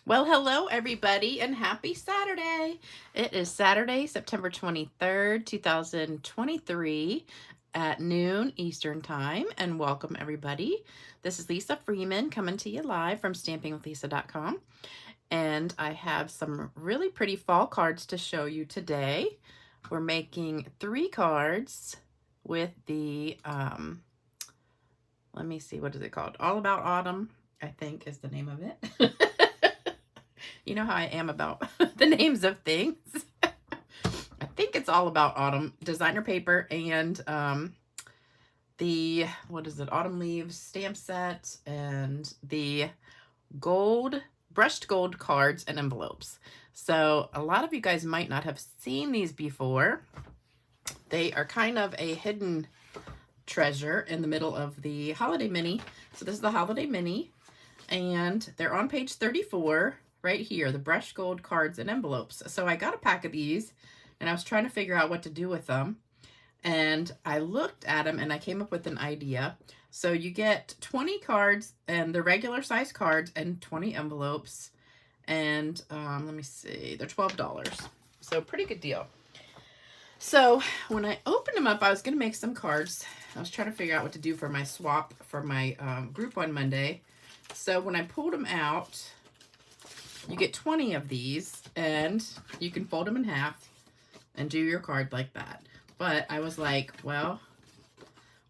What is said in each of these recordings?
Well, hello everybody and happy Saturday. It is Saturday, September 23rd, 2023 at noon Eastern Time, and welcome everybody. This is Lisa Freeman coming to you live from stampingwithlisa.com, and I have some really pretty fall cards to show you today. We're making 3 cards with the let me see, what is it called? All About Autumn, I think is the name of it. You know how I am about the names of things. I think it's All About Autumn designer paper and the, what is it, Autumn Leaves stamp set and the brushed gold cards and envelopes. So a lot of you guys might not have seen these before. They are kind of a hidden treasure in the middle of the holiday mini. So this is the holiday mini, and they're on page 34 right here, the brushed gold cards and envelopes. So I got a pack of these and I was trying to figure out what to do with them, and I looked at them and I came up with an idea. So you get 20 cards and the regular size cards and 20 envelopes, and let me see, they're $12. So pretty good deal. So when I opened them up, I was going to make some cards. I was trying to figure out what to do for my swap for my group on Monday. So when I pulled them out, you get 20 of these, and you can fold them in half and do your card like that. But I was like, well,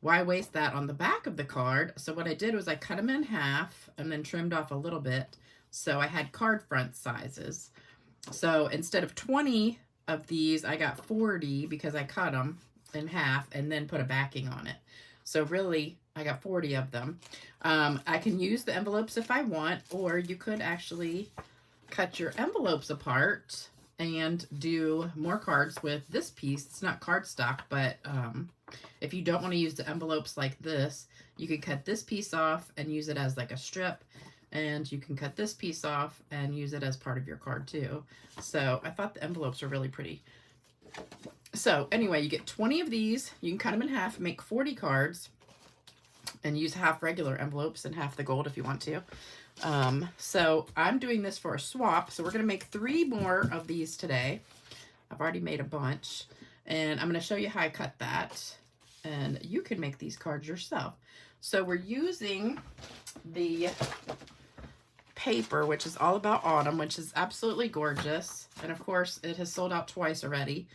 why waste that on the back of the card? So what I did was I cut them in half and then trimmed off a little bit. So I had card front sizes. So instead of 20 of these, I got 40 because I cut them in half and then put a backing on it. So really, I got 40 of them. I can use the envelopes if I want, or you could actually cut your envelopes apart and do more cards with this piece. It's not cardstock, but if you don't want to use the envelopes like this, you can cut this piece off and use it as like a strip, and you can cut this piece off and use it as part of your card too. So I thought the envelopes are really pretty. So anyway, you get 20 of these. You can cut them in half, make 40 cards, and use half regular envelopes and half the gold if you want to. So I'm doing this for a swap. So we're going to make 3 more of these today. I've already made a bunch, and I'm going to show you how I cut that, and you can make these cards yourself. So we're using the paper, which is All About Autumn, which is absolutely gorgeous. And of course it has sold out twice already.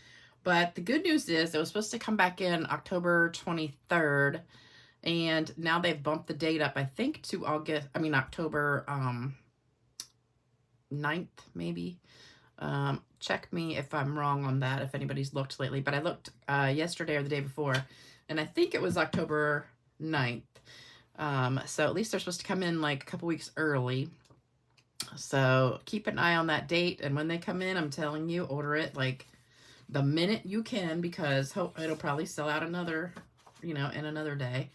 But the good news is it was supposed to come back in October 23rd. And now they've bumped the date up, I think, to October 9th, maybe. Check me if I'm wrong on that, if anybody's looked lately. But I looked yesterday or the day before, and I think it was October 9th. So at least they're supposed to come in like a couple weeks early. So keep an eye on that date. And when they come in, I'm telling you, order it like the minute you can, because it'll probably sell out in another day.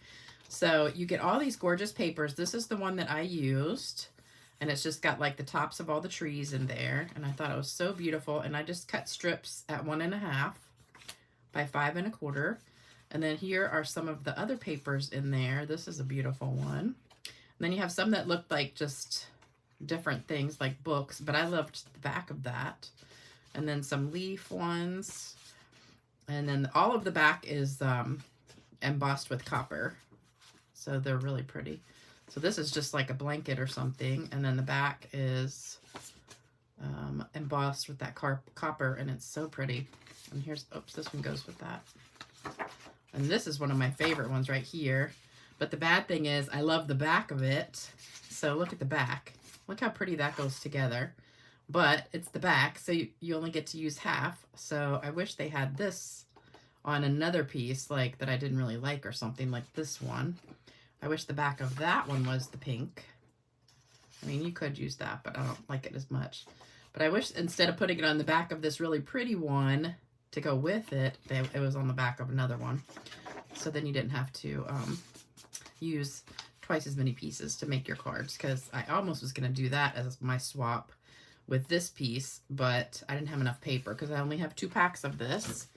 So you get all these gorgeous papers. This is the one that I used, and it's just got like the tops of all the trees in there, and I thought it was so beautiful. And I just cut strips at 1.5 by 5 1/4. And then here are some of the other papers in there. This is a beautiful one. And then you have some that look like just different things like books, but I loved the back of that. And then some leaf ones, and then all of the back is embossed with copper, so they're really pretty. So this is just like a blanket or something, and then the back is embossed with that copper, and it's so pretty. And here's, oops, this one goes with that. And this is one of my favorite ones right here. But the bad thing is I love the back of it. So look at the back. Look how pretty that goes together. But it's the back, so you only get to use half. So I wish they had this on another piece like that I didn't really like, or something like this one. I wish the back of that one was the pink. I mean, you could use that, but I don't like it as much. But I wish instead of putting it on the back of this really pretty one to go with it, it was on the back of another one. So then you didn't have to use twice as many pieces to make your cards, because I almost was going to do that as my swap with this piece, but I didn't have enough paper because I only have 2 packs of this,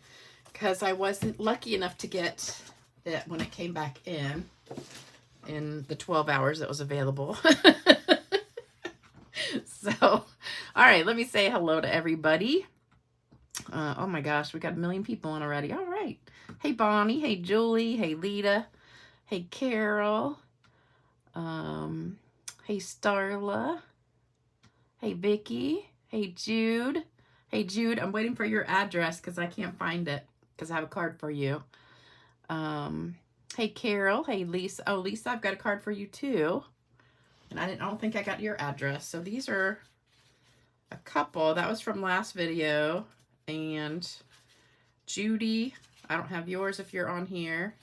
because I wasn't lucky enough to get it when it came back in the 12 hours that was available. So, all right, let me say hello to everybody. Oh my gosh, we got a million people in already. All right. Hey, Bonnie. Hey, Julie. Hey, Lita. Hey, Carol. Hey, Starla. Hey, Vicky. Hey, Jude. Hey, Jude, I'm waiting for your address because I can't find it because I have a card for you. Hey, Carol. Hey, Lisa. Oh, Lisa, I've got a card for you too. And I don't think I got your address. So these are a couple. That was from last video. And Judy, I don't have yours if you're on here.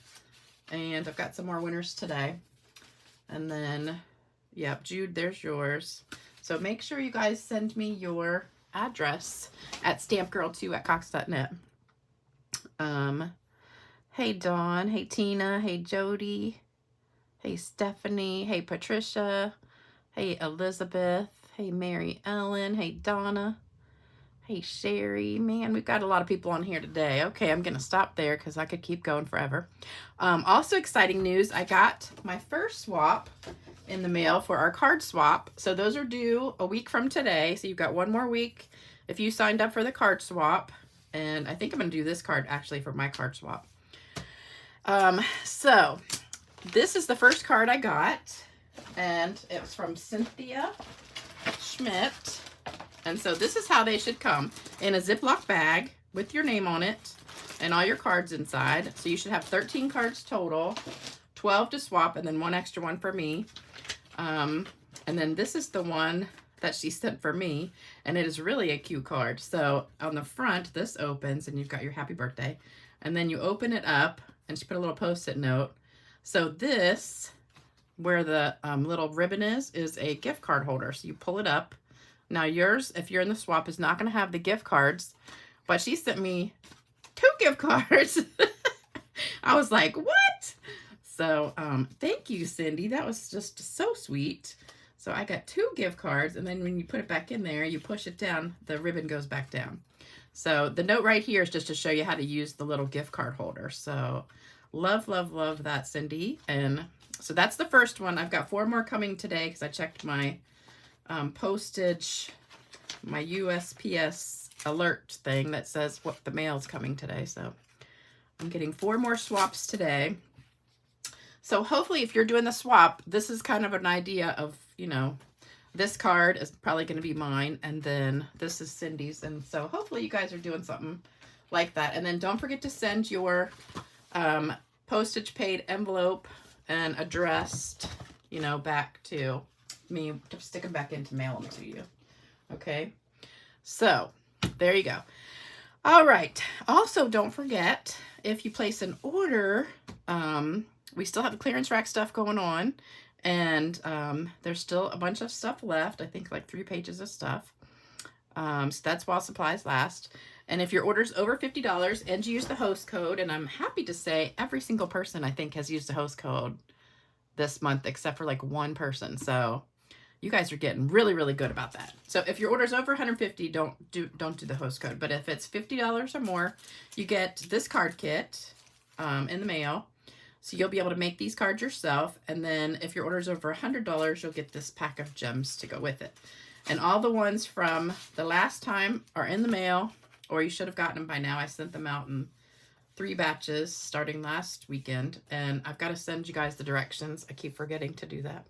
And I've got some more winners today. And then, yep, Jude, there's yours. So make sure you guys send me your address at stampgirl2@cox.net. Hey, Dawn. Hey, Tina. Hey, Jody. Hey, Stephanie. Hey, Patricia. Hey, Elizabeth. Hey, Mary Ellen. Hey, Donna. Hey, Sherry. Man, we've got a lot of people on here today. Okay, I'm going to stop there because I could keep going forever. Also exciting news, I got my first swap in the mail for our card swap. So those are due a week from today. So you've got one more week if you signed up for the card swap. And I think I'm going to do this card actually for my card swap. So this is the first card I got. And it was from Cynthia Schmidt. And so this is how they should come, in a Ziploc bag with your name on it and all your cards inside. So you should have 13 cards total, 12 to swap, and then one extra one for me. And then this is the one that she sent for me, and it is really a cute card. So on the front, this opens, and you've got your happy birthday. And then you open it up, and she put a little Post-it note. So this, where the little ribbon is a gift card holder. So you pull it up. Now yours, if you're in the swap, is not going to have the gift cards, but she sent me 2 gift cards. I was like, what? So thank you, Cindy. That was just so sweet. So I got 2 gift cards, and then when you put it back in there, you push it down, the ribbon goes back down. So the note right here is just to show you how to use the little gift card holder. So love, love, love that, Cindy. And so that's the first one. I've got 4 more coming today because I checked my postage, my USPS alert thing that says what the mail's coming today. So I'm getting 4 more swaps today. So hopefully if you're doing the swap, this is kind of an idea of, you know, this card is probably going to be mine, and then this is Cindy's. And so hopefully you guys are doing something like that. And then don't forget to send your postage paid envelope and addressed, you know, back to me to stick them back in to mail them to you. Okay, so there you go. All right, also don't forget, if you place an order, we still have the clearance rack stuff going on, and there's still a bunch of stuff left. I think like 3 pages of stuff. So that's while supplies last. And if your order's over $50 and you use the host code, and I'm happy to say every single person I think has used the host code this month except for like 1 person. So you guys are getting really, really good about that. So if your order's over $150, don't do the host code. But if it's $50 or more, you get this card kit in the mail. So you'll be able to make these cards yourself. And then if your order's over $100, you'll get this pack of gems to go with it. And all the ones from the last time are in the mail, or you should have gotten them by now. I sent them out in 3 batches starting last weekend. And I've got to send you guys the directions. I keep forgetting to do that.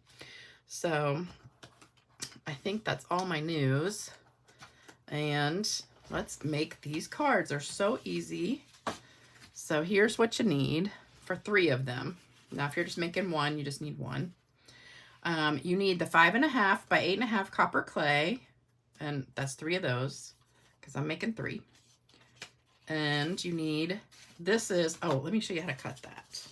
So I think that's all my news. And let's make these cards. They're so easy. So here's what you need for 3 of them. Now, if you're just making 1, you just need 1. You need the 5.5 by 8.5 copper clay, and that's 3 of those because I'm making 3. And you need, this is, oh, let me show you how to cut that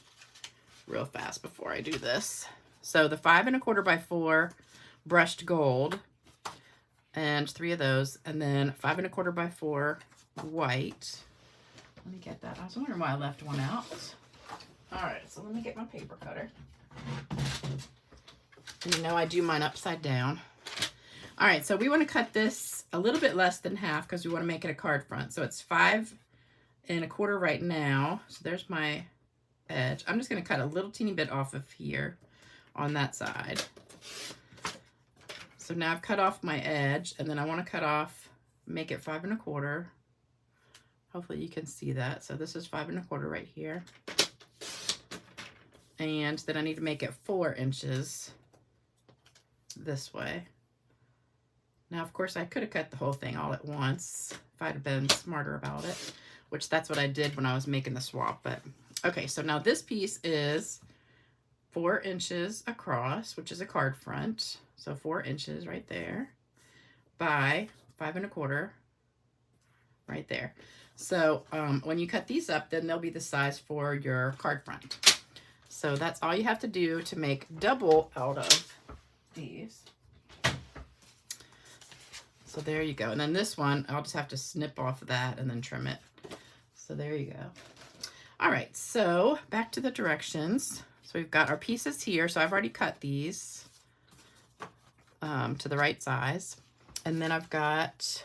real fast before I do this. So the 5 1/4 by 4 brushed gold, and 3 of those, and then 5 1/4 by 4 white. Let me get that. I was wondering why I left one out. All right, so let me get my paper cutter. And you know I do mine upside down. All right, so we want to cut this a little bit less than half because we want to make it a card front. So it's 5 1/4 right now. So there's my edge. I'm just going to cut a little teeny bit off of here on that side. So now I've cut off my edge, and then I want to cut off, make it 5 1/4. Hopefully you can see that. So this is 5 1/4 right here. And then I need to make it 4 inches this way. Now, of course, I could have cut the whole thing all at once if I'd have been smarter about it, which that's what I did when I was making the swap. But okay, so now this piece is 4 inches across, which is a card front. So 4 inches right there by 5 1/4 right there. So when you cut these up, then they'll be the size for your card front. So that's all you have to do to make double out of these. So there you go. And then this one, I'll just have to snip off of that and then trim it. So there you go. All right, so back to the directions. So we've got our pieces here. So I've already cut these to the right size. And then I've got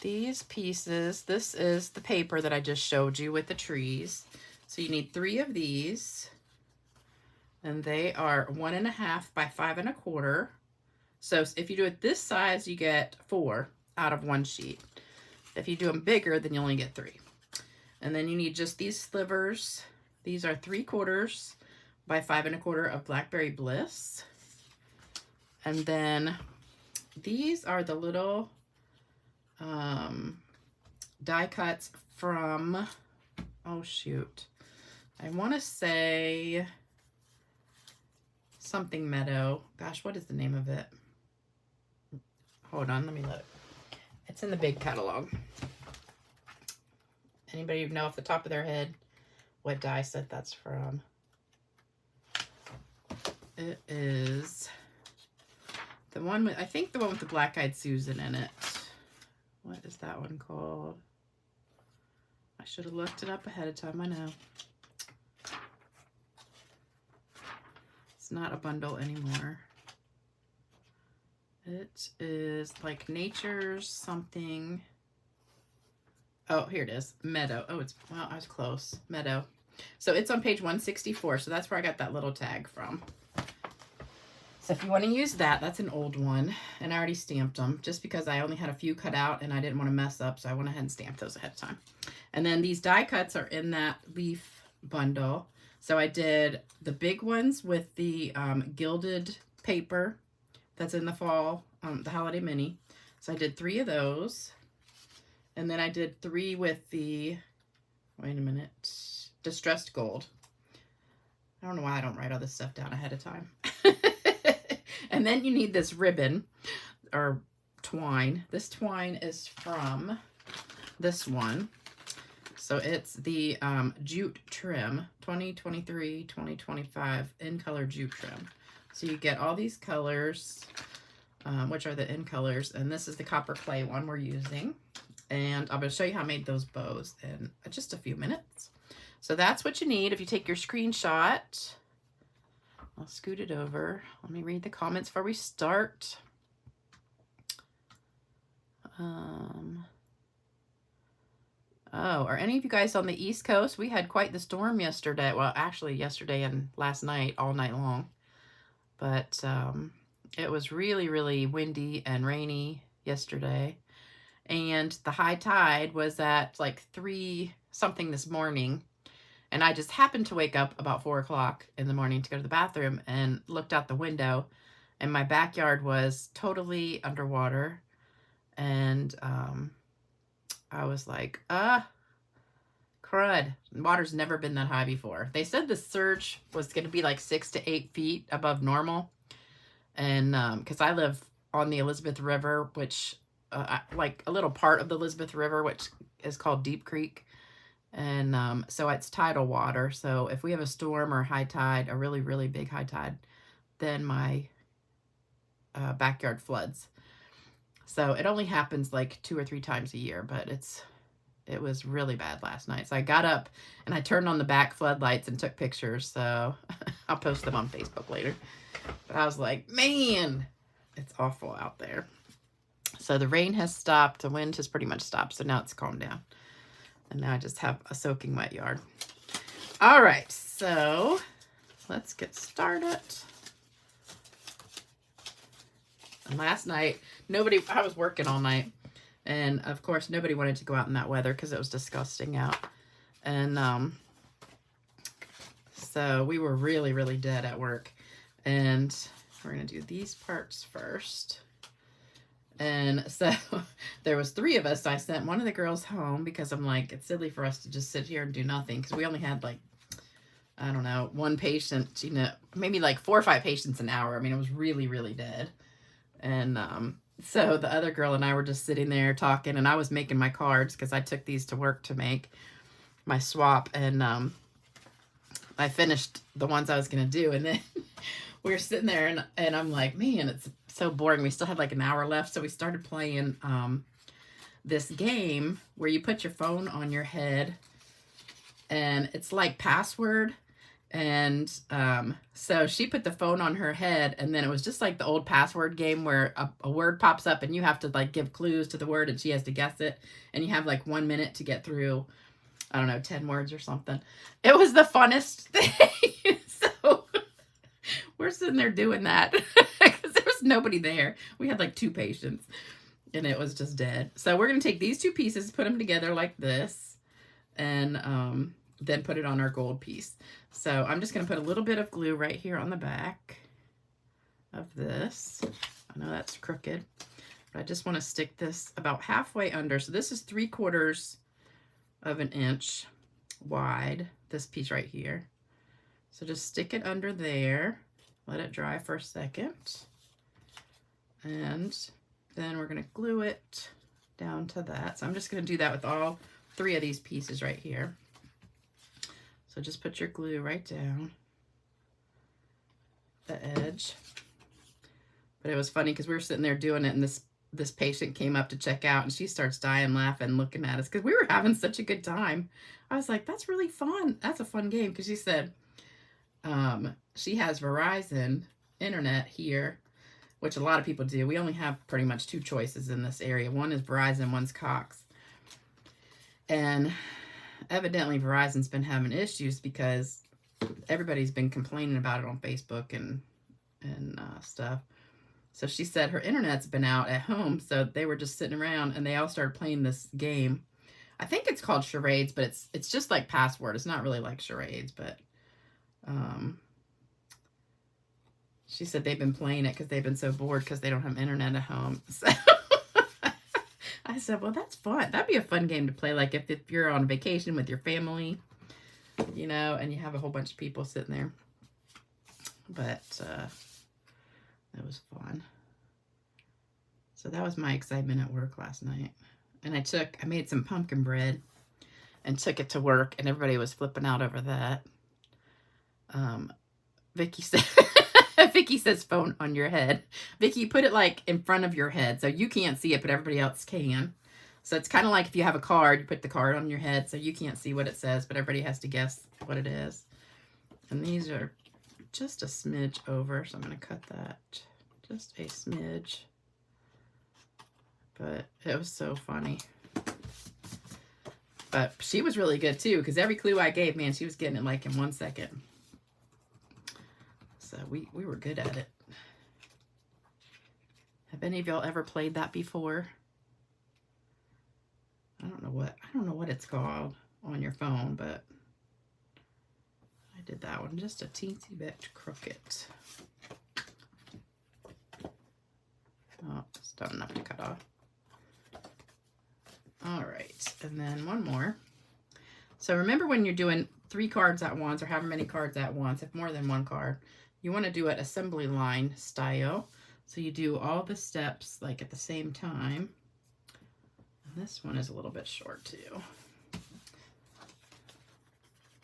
these pieces. This is the paper that I just showed you with the trees. So you need 3 of these, and they are 1 1/2 by 5 1/4. So if you do it this size, you get 4 out of 1 sheet. If you do them bigger, then you only get 3. And then you need just these slivers. These are 3/4 by 5 1/4 of Blackberry Bliss. And then these are the little die cuts from, oh shoot, I want to say something Meadow. Gosh, what is the name of it? Hold on, let me look. It's in the big catalog. Anybody know off the top of their head what die set that's from? It is the one with, I think the one with the Black-Eyed Susan in it. What is that one called? I should have looked it up ahead of time, I know. It's not a bundle anymore. It is like Nature's something. Oh, here it is. Meadow. Oh, it's, well, I was close. Meadow. So it's on page 164. So that's where I got that little tag from. So if you want to use that, that's an old one. And I already stamped them just because I only had a few cut out and I didn't want to mess up. So I went ahead and stamped those ahead of time. And then these die cuts are in that leaf bundle. So I did the big ones with the gilded paper that's in the fall, the holiday mini. So I did 3 of those. And then I did 3 with the, wait a minute, distressed gold. I don't know why I don't write all this stuff down ahead of time. And then you need this ribbon or twine. This twine is from this one. So it's the jute trim, 2023-2025 in color jute trim. So you get all these colors, which are the in colors, and this is the copper clay one we're using. And I'm going to show you how I made those bows in just a few minutes. So that's what you need. If you take your screenshot, I'll scoot it over. Let me read the comments before we start. Oh, are any of you guys on the East Coast? We had quite the storm yesterday. Well, actually yesterday and last night, all night long. But it was really, really windy and rainy yesterday. And the high tide was at like 3 something this morning. And I just happened to wake up about 4 o'clock in the morning to go to the bathroom and looked out the window. And my backyard was totally underwater. And I was like, crud. Water's never been that high before. They said the surge was going to be like 6 to 8 feet above normal. And because I live on the Elizabeth River, which like a little part of the Elizabeth River, which is called Deep Creek. And so it's tidal water. So if we have a storm or high tide, a really, really big high tide, then my backyard floods. So it only happens like 2 or 3 times a year, but it was really bad last night. So I got up and I turned on the back floodlights and took pictures. So I'll post them on Facebook later. But I was like, man, it's awful out there. So the rain has stopped. The wind has pretty much stopped. So now it's calmed down. And now I just have a soaking wet yard. All right, so let's get started. And last night, I was working all night. And of course, nobody wanted to go out in that weather because it was disgusting out. And so we were really, really dead at work. And we're going to do these parts first. And so there was 3 of us. So I sent one of the girls home because I'm like, it's silly for us to just sit here and do nothing. Because we only had like, I don't know, 1 patient, you know, maybe like 4 or 5 patients an hour. I mean, it was really, really dead. And so the other girl and I were just sitting there talking, and I was making my cards because I took these to work to make my swap. And I finished the ones I was going to do. And then we were sitting there, and I'm like, man, it's so boring. We still had like an hour left. So we started playing this game where you put your phone on your head, and it's like password. And so she put the phone on her head, and then it was just like the old password game where a word pops up and you have to like give clues to the word and she has to guess it. And you have like 1 minute to get through, I don't know, 10 words or something. It was the funnest thing. So we're sitting there doing that because there was nobody there. We had like 2 patients and it was just dead. So we're going to take these 2 pieces, put them together like this, and then put it on our gold piece. So I'm just going to put a little bit of glue right here on the back of this. I know that's crooked, but I just want to stick this about halfway under. So this is 3/4 of an inch wide, this piece right here. So just stick it under there, let it dry for a second, and then we're going to glue it down to that. So I'm just going to do that with all 3 of these pieces right here. So just put your glue right down the edge. But it was funny because we were sitting there doing it, and this patient came up to check out, and she starts dying laughing, looking at us because we were having such a good time. I was like, that's really fun. That's a fun game, because she said she has Verizon internet here, which a lot of people do. We only have pretty much 2 choices in this area. One is Verizon, one's Cox. And evidently Verizon's been having issues because everybody's been complaining about it on Facebook and stuff. So she said her internet's been out at home, so they were just sitting around and they all started playing this game. I think it's called charades, but it's just like password. It's not really like charades, but she said they've been playing it because they've been so bored because they don't have internet at home. So I said, well, that's fun. That'd be a fun game to play. Like if you're on vacation with your family, you know, and you have a whole bunch of people sitting there. But it was fun. So that was my excitement at work last night. And I made some pumpkin bread and took it to work, and everybody was flipping out over that. Vicky said, Vicky says phone on your head. Vicky, put it like in front of your head so you can't see it, but everybody else can. So it's kind of like if you have a card, you put the card on your head so you can't see what it says, but everybody has to guess what it is. And these are just a smidge over, so I'm going to cut that just a smidge. But it was so funny. But she was really good too, because every clue I gave, man, she was getting it like in 1 second. So we were good at it. Have any of y'all ever played that before? I don't know what it's called on your phone, but I did that one just a teensy bit crooked. Oh, it's done enough to cut off. All right, and then one more. So remember when you're doing 3 cards at once, or however many cards at once, if more than 1 card, you want to do it assembly line style. So you do all the steps like at the same time. And this one is a little bit short too.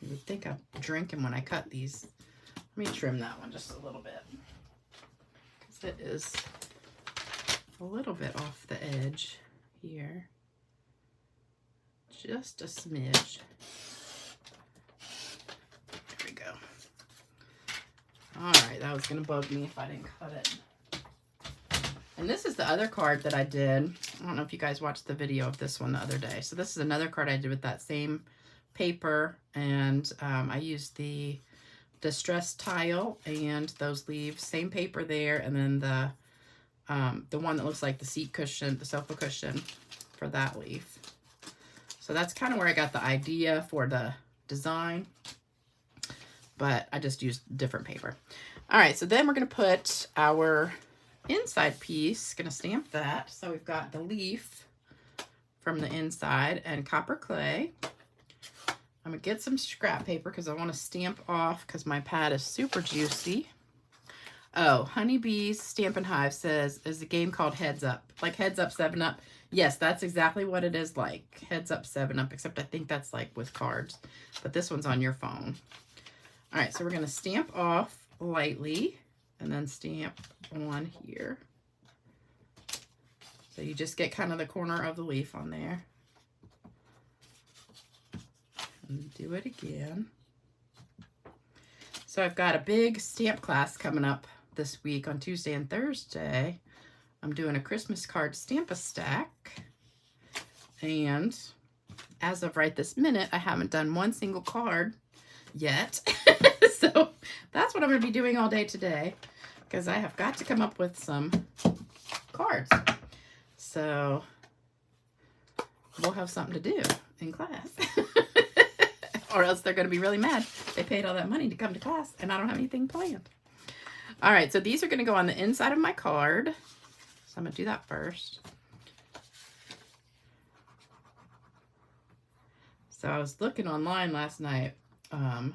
You would think I'm drinking when I cut these. Let me trim that one just a little bit, because it is a little bit off the edge here. Just a smidge. There we go. All right, that was going to bug me if I didn't cut it. And this is the other card that I did. I don't know if you guys watched the video of this one the other day. So this is another card I did with that same paper, and I used the distress tile and those leaves, same paper there, and then the the one that looks like the seat cushion, the sofa cushion for that leaf. So that's kind of where I got the idea for the design, but I just used different paper. All right, so then we're going to put our inside piece, going to stamp that. So we've got the leaf from the inside and copper clay. I'm going to get some scrap paper because I want to stamp off because my pad is super juicy. Oh, Honeybee's Stampin' Hive says, is a game called Heads Up. Like Heads Up, 7-Up. Yes, that's exactly what it is like. Heads Up, 7-Up, except I think that's like with cards. But this one's on your phone. All right, so we're going to stamp off lightly and then stamp on here. So you just get kind of the corner of the leaf on there. And do it again. So I've got a big stamp class coming up this week on Tuesday and Thursday. I'm doing a Christmas card stamp-a-stack. And as of right this minute, I haven't done one single card yet. So that's what I'm going to be doing all day today, because I have got to come up with some cards. So we'll have something to do in class. Or else they're going to be really mad. They paid all that money to come to class and I don't have anything planned. All right, so these are going to go on the inside of my card. So I'm going to do that first. So I was looking online last night while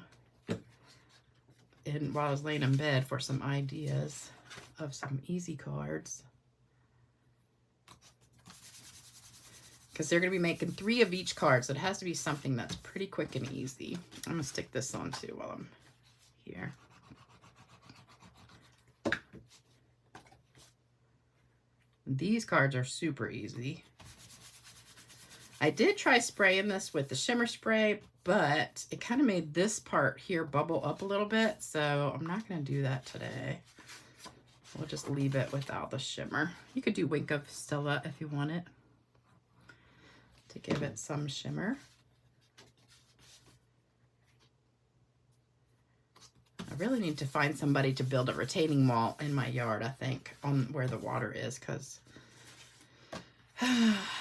I was laying in bed for some ideas of some easy cards. Because they're going to be making 3 of each card, so it has to be something that's pretty quick and easy. I'm going to stick this on too while I'm here. These cards are super easy. I did try spraying this with the shimmer spray, but it kind of made this part here bubble up a little bit, so I'm not going to do that today. We'll just leave it without the shimmer. You could do Wink of Stella if you want it, to give it some shimmer. I really need to find somebody to build a retaining wall in my yard, I think, on where the water is, because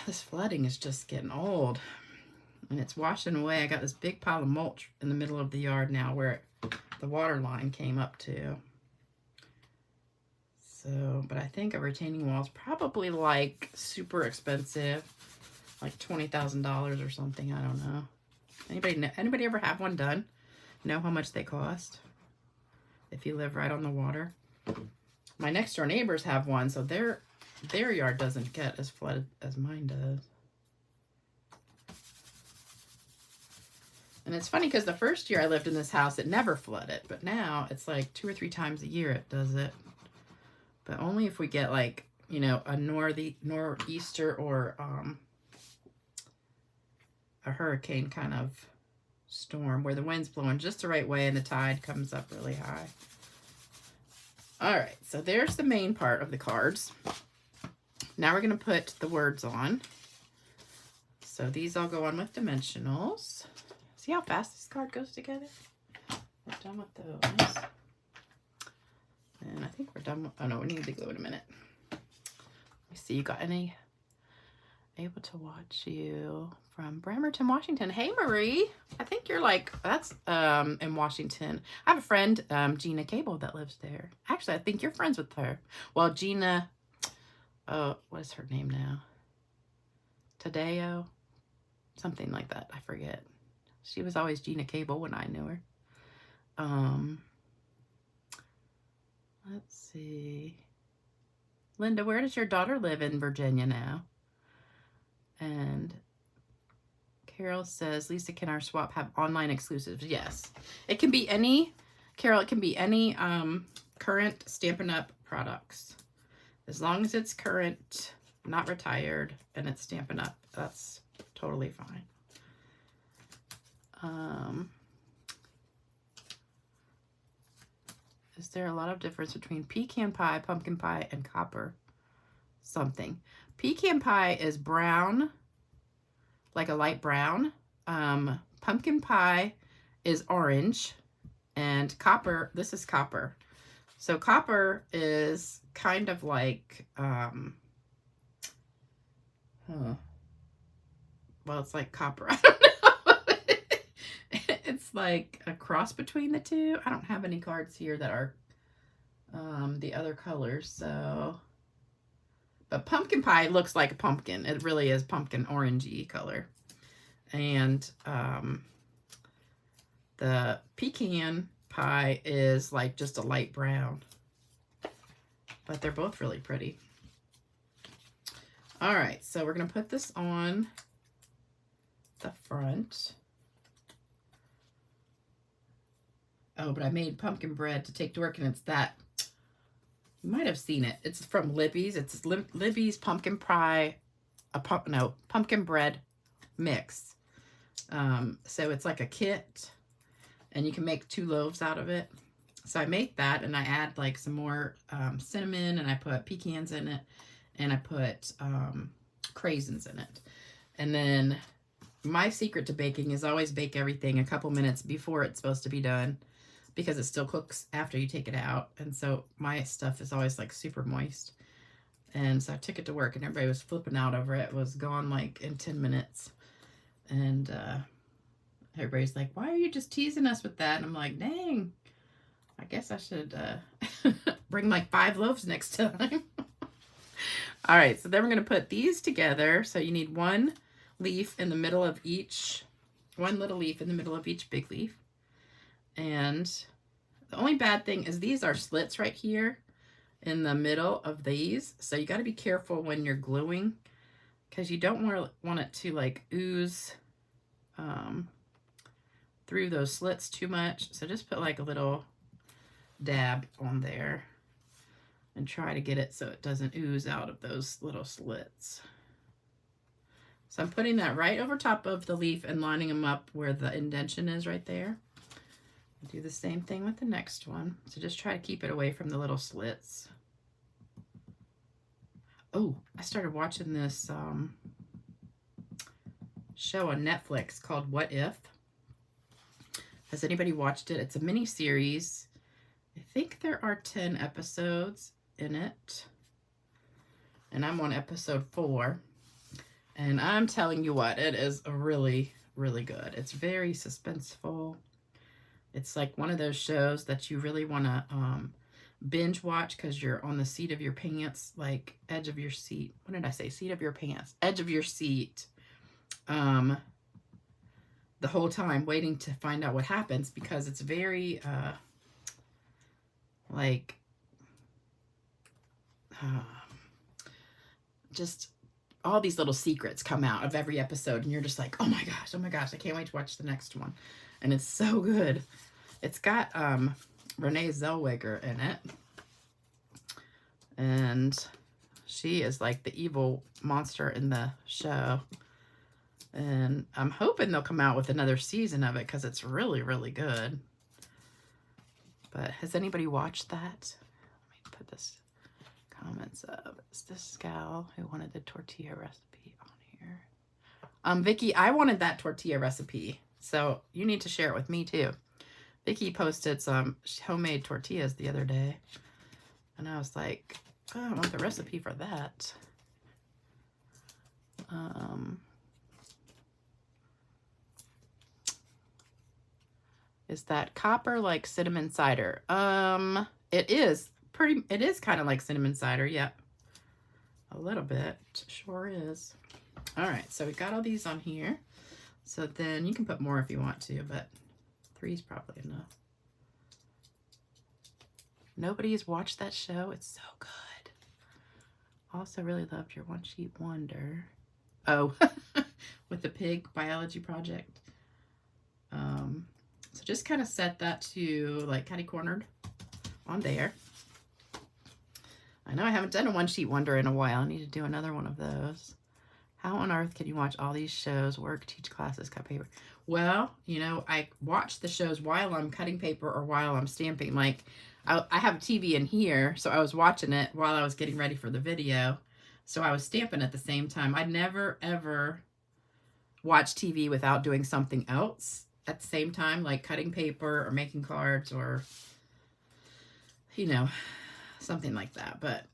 this flooding is just getting old. And it's washing away. I got this big pile of mulch in the middle of the yard now where the water line came up to. So, but I think a retaining wall is probably like super expensive. Like $20,000 or something. I don't know. Anybody ever have one done? Know how much they cost? If you live right on the water. My next door neighbors have one, so their yard doesn't get as flooded as mine does. And it's funny because the first year I lived in this house, it never flooded. But now it's like 2 or 3 times a year it does it. But only if we get like, you know, a nor'easter or a hurricane kind of storm where the wind's blowing just the right way and the tide comes up really high. All right, so there's the main part of the cards. Now we're going to put the words on. So these all go on with dimensionals. See how fast this card goes together? We're done with those. And I think we're done with, oh no, we need to glue in a minute. Let me see, you got any? Able to watch you from Bremerton, Washington. Hey, Marie. I think you're like, that's in Washington. I have a friend, Gina Cable, that lives there. Actually, I think you're friends with her. Well, Gina, what is her name now? Tadeo? Something like that. I forget. She was always Gina Cable when I knew her. Let's see. Linda, where does your daughter live in Virginia now? And Carol says, Lisa, can our swap have online exclusives? Yes. It can be any, Carol, it can be any current Stampin' Up! Products. As long as it's current, not retired, and it's Stampin' Up!, that's totally fine. Is there a lot of difference between pecan pie, pumpkin pie, and copper something? Pecan pie is brown, like a light brown. Pumpkin pie is orange, and copper, this is copper. So copper is kind of like, well, it's like copper. I don't know. It's like a cross between the two. I don't have any cards here that are the other colors, so. But pumpkin pie looks like a pumpkin. It really is pumpkin orangey color. And the pecan pie is like just a light brown. But they're both really pretty. All right, so we're going to put this on the front. Oh, but I made pumpkin bread to take to work, and it's that. You might have seen it. It's from Libby's. It's Libby's pumpkin pie, pumpkin bread mix. So it's like a kit, and you can make 2 loaves out of it. So I make that, and I add like some more cinnamon, and I put pecans in it, and I put craisins in it. And then my secret to baking is always bake everything a couple minutes before it's supposed to be done, because it still cooks after you take it out. And so my stuff is always like super moist. And so I took it to work, and everybody was flipping out over it. It was gone like in 10 minutes. And everybody's like, why are you just teasing us with that? And I'm like, dang, I guess I should bring like 5 loaves next time. All right, so then we're going to put these together. So you need 1 leaf in the middle of each, 1 little leaf in the middle of each big leaf. And the only bad thing is these are slits right here in the middle of these. So you got to be careful when you're gluing, because you don't want it to like ooze through those slits too much. So just put like a little dab on there and try to get it so it doesn't ooze out of those little slits. So I'm putting that right over top of the leaf and lining them up where the indentation is right there. Do the same thing with the next one. So just try to keep it away from the little slits. Oh, I started watching this show on Netflix called What If? Has anybody watched it? It's a mini series. I think there are 10 episodes in it. And I'm on episode 4. And I'm telling you what, it is really, really good. It's very suspenseful. It's like one of those shows that you really want to binge watch, because you're on the seat of your pants, like edge of your seat. What did I say? Seat of your pants. Edge of your seat. The whole time waiting to find out what happens, because it's very like just all these little secrets come out of every episode, and you're just like, oh my gosh, I can't wait to watch the next one. And it's so good. It's got Renee Zellweger in it. And she is like the evil monster in the show. And I'm hoping they'll come out with another season of it, because it's really, really good. But has anybody watched that? Let me put this comments up. It's this gal who wanted the tortilla recipe on here. Vicky, I wanted that tortilla recipe. So you need to share it with me too. Vicky posted some homemade tortillas the other day. And I was like, oh, I want the recipe for that. Is that copper like cinnamon cider? It is kind of like cinnamon cider, yeah. A little bit, sure is. All right, so we got all these on here. So then you can put more if you want to, but 3 is probably enough. Nobody has watched that show. It's so good. Also really loved your One Sheet Wonder. Oh, with the pig biology project. So just kind of set that to like catty-cornered on there. I know I haven't done a One Sheet Wonder in a while. I need to do another one of those. How on earth can you watch all these shows, work, teach classes, cut paper? Well, you know, I watch the shows while I'm cutting paper or while I'm stamping. Like, I have a TV in here, so I was watching it while I was getting ready for the video. So I was stamping at the same time. I never, ever watch TV without doing something else at the same time, like cutting paper or making cards or you know, something like that. But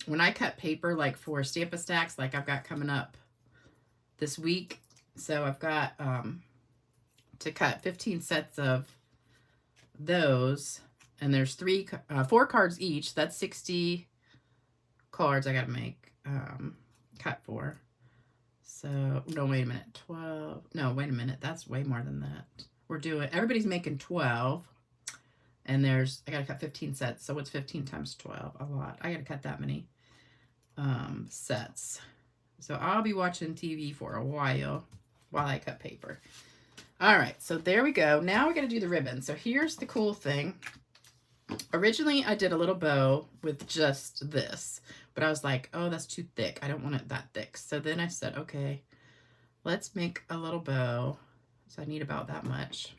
when I cut paper, like for Stampa Stacks, like I've got coming up this week, so I've got to cut 15 sets of those, and there's 4 cards each. That's 60 cards I gotta make, cut for. So, no, wait a minute, 12, no, wait a minute, that's way more than that. Everybody's making 12, and I gotta cut 15 sets, so what's 15 times 12? A lot. I gotta cut that many sets. So I'll be watching TV for a while I cut paper. All right, so there we go. Now we got to do the ribbon. So here's the cool thing. Originally, I did a little bow with just this, but I was like, oh, that's too thick. I don't want it that thick. So then I said, okay, let's make a little bow. So I need about that much.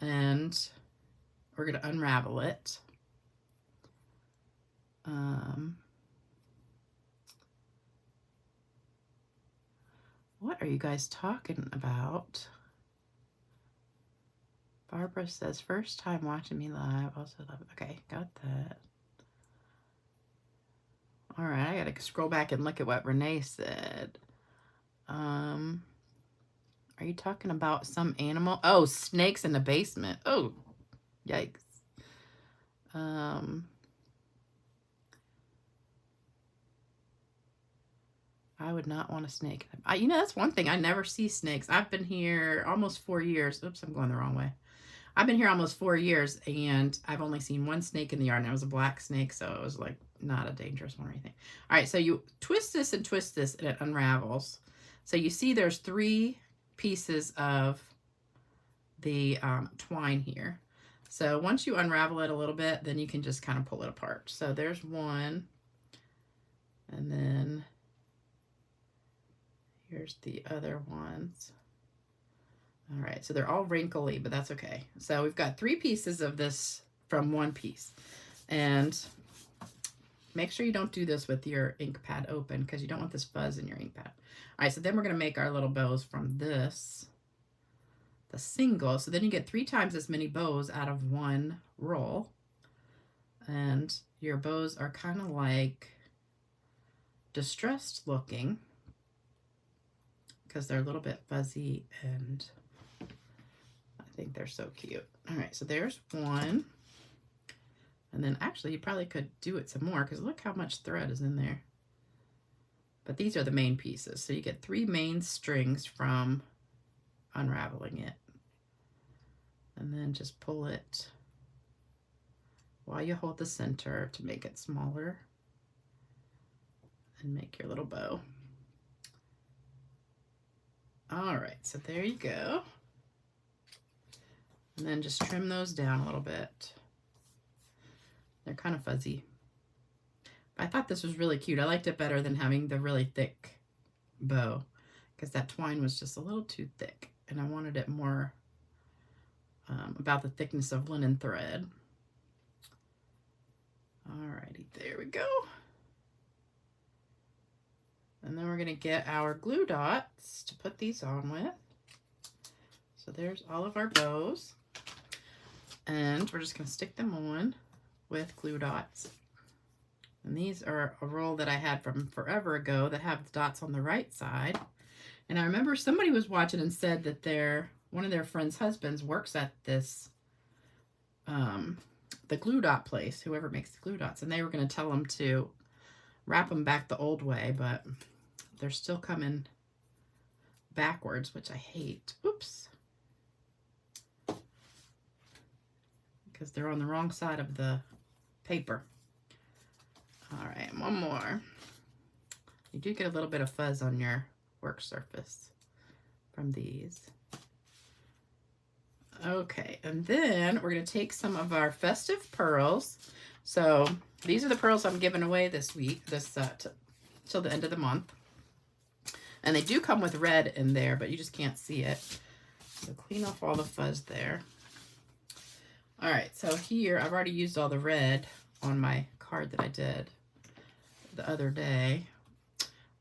And we're going to unravel it. What are you guys talking about? Barbara says, first time watching me live. Also love it. Okay, got that. All right, I gotta scroll back and look at what Renee said. Are you talking about some animal? Oh, snakes in the basement. Oh, yikes. I would not want a snake. You know, that's one thing. I never see snakes. I've been here almost 4 years. Oops, I'm going the wrong way. I've been here almost 4 years, and I've only seen one snake in the yard, and it was a black snake, so it was like not a dangerous one or anything. All right, so you twist this, and it unravels. So you see there's 3 pieces of the twine here. So once you unravel it a little bit, then you can just kind of pull it apart. So there's one, and then here's the other ones. All right, so they're all wrinkly, but that's okay. So we've got 3 pieces of this from one piece. And make sure you don't do this with your ink pad open because you don't want this fuzz in your ink pad. All right, so then we're going to make our little bows from this, the single. So then you get 3 times as many bows out of one roll. And your bows are kind of like distressed looking because they're a little bit fuzzy, and I think they're so cute. All right, so there's one. And then actually you probably could do it some more because look how much thread is in there. But these are the main pieces. So you get 3 main strings from unraveling it. And then just pull it while you hold the center to make it smaller and make your little bow. All right, so there you go. And then just trim those down a little bit. They're kind of fuzzy. But I thought this was really cute. I liked it better than having the really thick bow because that twine was just a little too thick, and I wanted it more about the thickness of linen thread. Alrighty, there we go. And then we're going to get our glue dots to put these on with. So there's all of our bows. And we're just going to stick them on with glue dots. And these are a roll that I had from forever ago that have the dots on the right side. And I remember somebody was watching and said that one of their friends' husbands works at this, the glue dot place, whoever makes the glue dots. And they were going to tell them to wrap them back the old way, but they're still coming backwards, which I hate. Oops. Because they're on the wrong side of the paper. All right, one more. You do get a little bit of fuzz on your work surface from these. Okay, and then we're going to take some of our festive pearls. So these are the pearls I'm giving away this week, till the end of the month. And they do come with red in there, but you just can't see it. So clean off all the fuzz there. All right, so here I've already used all the red on my card that I did the other day.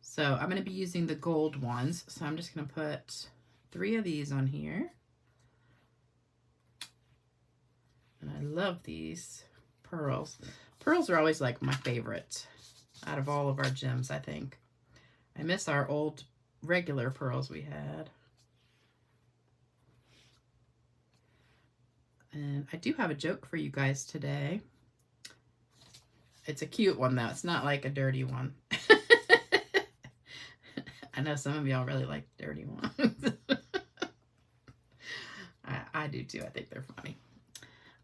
So I'm going to be using the gold ones. So I'm just going to put 3 of these on here. I love these pearls. Pearls are always like my favorite out of all of our gems, I think. I miss our old regular pearls we had. And I do have a joke for you guys today. It's a cute one, though. It's not like a dirty one. I know some of y'all really like dirty ones. I do, too. I think they're funny.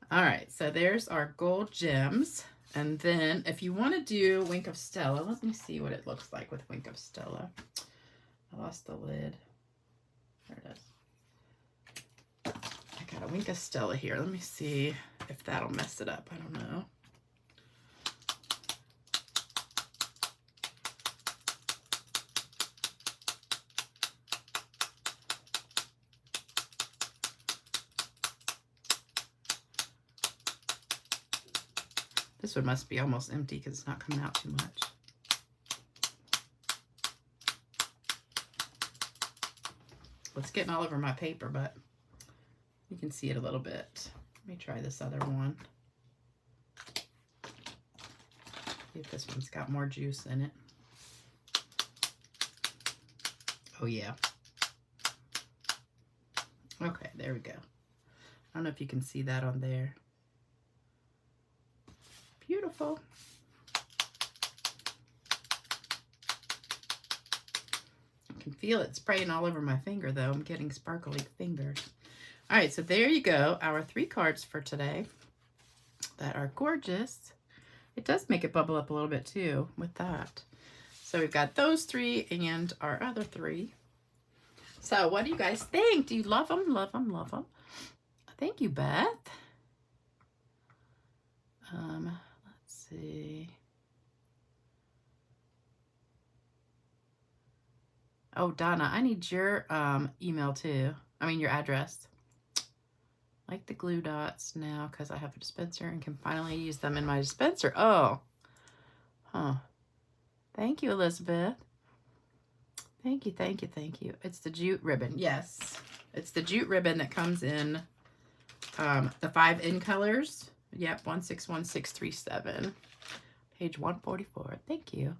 All right, so there's our gold gems. And then if you want to do Wink of Stella, let me see what it looks like with Wink of Stella. I lost the lid. There it is. I got a Wink of Stella here. Let me see if that'll mess it up. I don't know. This one must be almost empty because it's not coming out too much. It's getting all over my paper, but you can see it a little bit. Let me try this other one. See if this one's got more juice in it. Oh, yeah. Okay, there we go. I don't know if you can see that on there. Beautiful. I can feel it spraying all over my finger, though. I'm getting sparkly fingers. All right, so there you go. Our 3 cards for today that are gorgeous. It does make it bubble up a little bit, too, with that. So we've got those 3 and our other 3. So what do you guys think? Do you love them? Love them? Love them? Thank you, Beth. Let's see. Oh, Donna, I need your email too. I mean, your address. Like the glue dots now because I have a dispenser and can finally use them in my dispenser. Oh. Huh. Thank you, Elizabeth. Thank you, thank you, thank you. It's the jute ribbon. Yes. It's the jute ribbon that comes in the 5 in colors. Yep, 161637. Page 144. Thank you.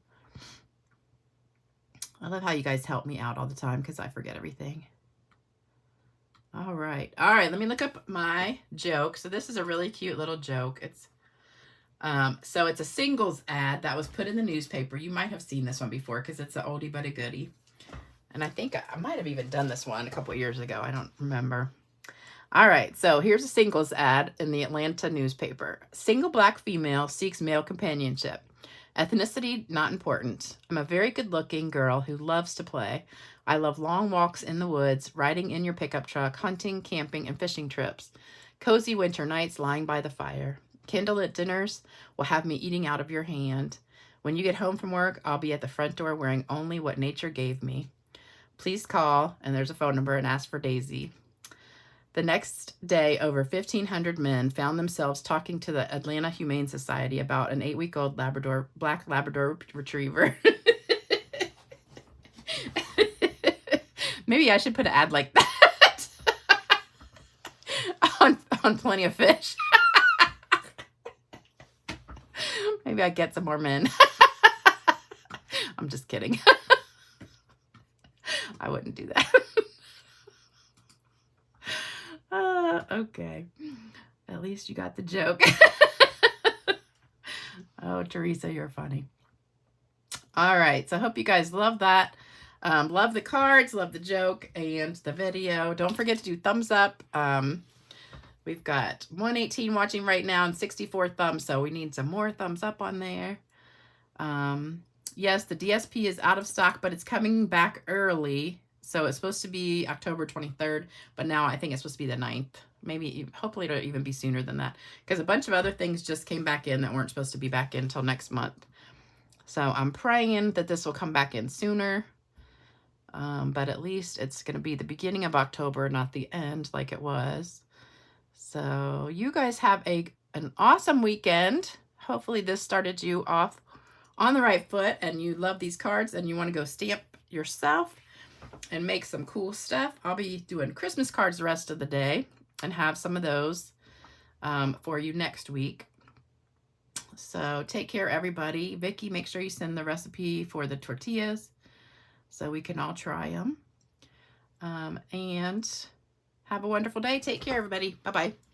I love how you guys help me out all the time because I forget everything. All right. All right, let me look up my joke. So this is a really cute little joke. It's so it's a singles ad that was put in the newspaper. You might have seen this one before because it's an oldie but a goodie. And I think I might have even done this one a couple of years ago. I don't remember. All right, so here's a singles ad in the Atlanta newspaper. Single black female seeks male companionship. Ethnicity, not important. I'm a very good-looking girl who loves to play. I love long walks in the woods, riding in your pickup truck, hunting, camping, and fishing trips. Cozy winter nights lying by the fire. Candlelit dinners will have me eating out of your hand. When you get home from work, I'll be at the front door wearing only what nature gave me. Please call, and there's a phone number, and ask for Daisy. The next day, over 1,500 men found themselves talking to the Atlanta Humane Society about an 8-week-old black Labrador retriever. Maybe I should put an ad like that on Plenty of Fish. Maybe I get some more men. I'm just kidding. I wouldn't do that. Okay. At least you got the joke. Oh, Teresa, you're funny. All right. So I hope you guys love that. Love the cards, love the joke, and the video. Don't forget to do thumbs up. We've got 118 watching right now and 64 thumbs, so we need some more thumbs up on there. Yes, the DSP is out of stock, but it's coming back early. So it's supposed to be October 23rd, but now I think it's supposed to be the 9th. Maybe, hopefully it'll even be sooner than that, because a bunch of other things just came back in that weren't supposed to be back in until next month. So I'm praying that this will come back in sooner, but at least it's going to be the beginning of October, not the end like it was. So you guys have an awesome weekend. Hopefully this started you off on the right foot and you love these cards and you want to go stamp yourself and make some cool stuff. I'll be doing Christmas cards the rest of the day and have some of those for you next week. So take care, everybody. Vicki, make sure you send the recipe for the tortillas so we can all try them. And have a wonderful day. Take care, everybody. Bye-bye.